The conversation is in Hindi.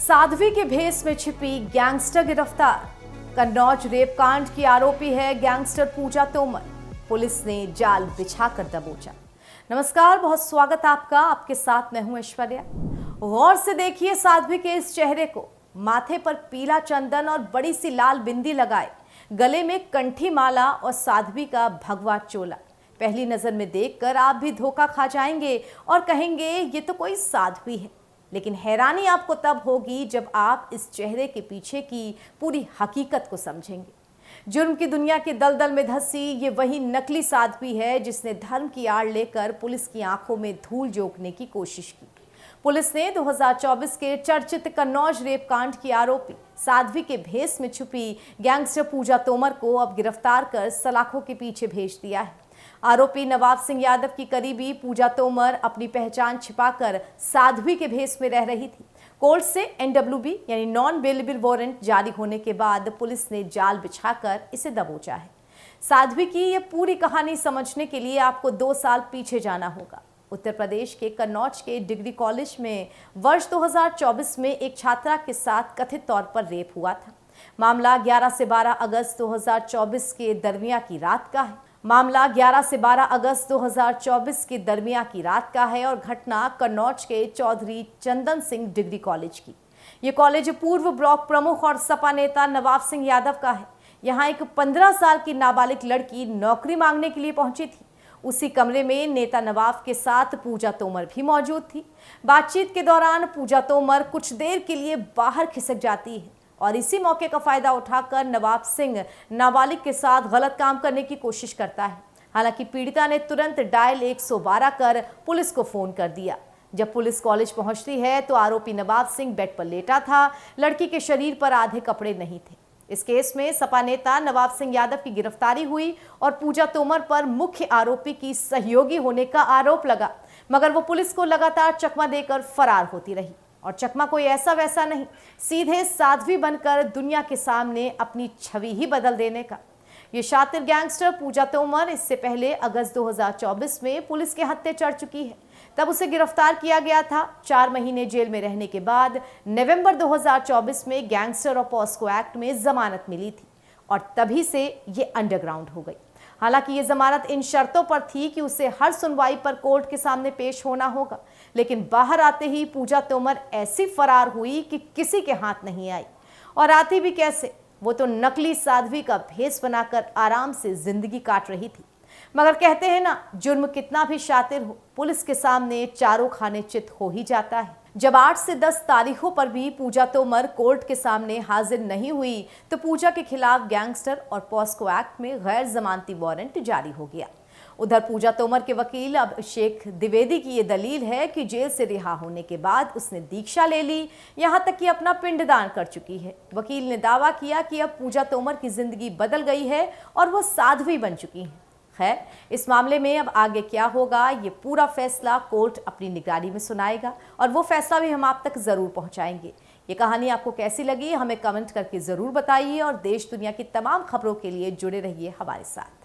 साध्वी के भेष में छिपी गैंगस्टर गिरफ्तार। कन्नौज रेप कांड की आरोपी है गैंगस्टर पूजा तोमर। पुलिस ने जाल बिछाकर दबोचा। नमस्कार, बहुत स्वागत आपका। आपके साथ मैं हूं ऐश्वर्या। गौर से देखिए साध्वी के इस चेहरे को। माथे पर पीला चंदन और बड़ी सी लाल बिंदी लगाए, गले में कंठी माला और साध्वी का भगवा चोला। पहली नजर में देखकर आप भी धोखा खा जाएंगे और कहेंगे ये तो कोई साध्वी है। लेकिन हैरानी आपको तब होगी जब आप इस चेहरे के पीछे की पूरी हकीकत को समझेंगे। जुर्म की दुनिया के दलदल में धंसी ये वही नकली साध्वी है जिसने धर्म की आड़ लेकर पुलिस की आंखों में धूल झोंकने की कोशिश की। पुलिस ने 2024 के चर्चित कन्नौज रेप कांड की आरोपी साध्वी के भेष में छुपी गैंगस्टर पूजा तोमर को अब गिरफ्तार कर सलाखों के पीछे भेज दिया है। आरोपी नवाब सिंह यादव की करीबी पूजा तोमर अपनी पहचान छिपाकर साध्वी के भेष में रह रही थी। कोर्ट से NWB यानी नॉन बेलेबल वारंट जारी होने के बाद पुलिस ने जाल बिछाकर इसे दबोचा है। साध्वी की ये पूरी कहानी समझने के लिए आपको 2 साल पीछे जाना होगा। उत्तर प्रदेश के कन्नौज के डिग्री कॉलेज में वर्ष 2024 में एक छात्रा के साथ कथित तौर पर रेप हुआ था। मामला 11 से 12 अगस्त 2024 के दरमियान की रात का है। मामला 11 से 12 अगस्त 2024 के दरमियान की रात का है और घटना कन्नौज के चौधरी चंदन सिंह डिग्री कॉलेज की। ये कॉलेज पूर्व ब्लॉक प्रमुख और सपा नेता नवाब सिंह यादव का है। यहाँ एक 15 साल की नाबालिग लड़की नौकरी मांगने के लिए पहुंची थी। उसी कमरे में नेता नवाब के साथ पूजा तोमर भी मौजूद थी। बातचीत के दौरान पूजा तोमर कुछ देर के लिए बाहर खिसक जाती है और इसी मौके का फायदा उठाकर नवाब सिंह नाबालिग के साथ गलत काम करने की कोशिश करता है। हालांकि पीड़िता ने तुरंत डायल 112 कर पुलिस को फोन कर दिया। जब पुलिस कॉलेज पहुंचती है तो आरोपी नवाब सिंह बेड पर लेटा था। लड़की के शरीर पर आधे कपड़े नहीं थे। इस केस में सपा नेता नवाब सिंह यादव की गिरफ्तारी हुई और पूजा तोमर पर मुख्य आरोपी की सहयोगी होने का आरोप लगा, मगर वो पुलिस को लगातार चकमा देकर फरार होती रही। और चकमा कोई ऐसा वैसा नहीं, सीधे साध्वी बनकर दुनिया के सामने अपनी छवि ही बदल देने का। ये शातिर गैंगस्टर पूजा तोमर इससे पहले अगस्त 2024 में पुलिस के हत्थे चढ़ चुकी है। तब उसे गिरफ्तार किया गया था। 4 महीने जेल में रहने के बाद नवंबर 2024 में गैंगस्टर और पॉस्को एक्ट में जमानत मिली थी और तभी से ये अंडरग्राउंड हो गई। हालांकि ये जमानत इन शर्तों पर थी कि उसे हर सुनवाई पर कोर्ट के सामने पेश होना होगा। लेकिन बाहर आते ही पूजा तोमर ऐसी फरार हुई कि किसी के हाथ नहीं आई। और आती भी कैसे, वो तो नकली साध्वी का भेष बनाकर आराम से जिंदगी काट रही थी। मगर कहते हैं ना, जुर्म कितना भी शातिर हो, पुलिस के सामने चारों खाने चित हो ही जाता है। जब 8 से 10 तारीखों पर भी पूजा तोमर कोर्ट के सामने हाजिर नहीं हुई तो पूजा के खिलाफ गैंगस्टर और पॉस्को एक्ट में गैर जमानती वारंट जारी हो गया। उधर पूजा तोमर के वकील अभिषेक द्विवेदी की ये दलील है कि जेल से रिहा होने के बाद उसने दीक्षा ले ली, यहाँ तक कि अपना पिंडदान कर चुकी है। वकील ने दावा किया कि अब पूजा तोमर की जिंदगी बदल गई है और वो साध्वी बन चुकी हैं। खैर, इस मामले में अब आगे क्या होगा, ये पूरा फैसला कोर्ट अपनी निगरानी में सुनाएगा और वो फैसला भी हम आप तक जरूर पहुंचाएंगे। ये कहानी आपको कैसी लगी, हमें कमेंट करके जरूर बताइए और देश दुनिया की तमाम खबरों के लिए जुड़े रहिए हमारे साथ।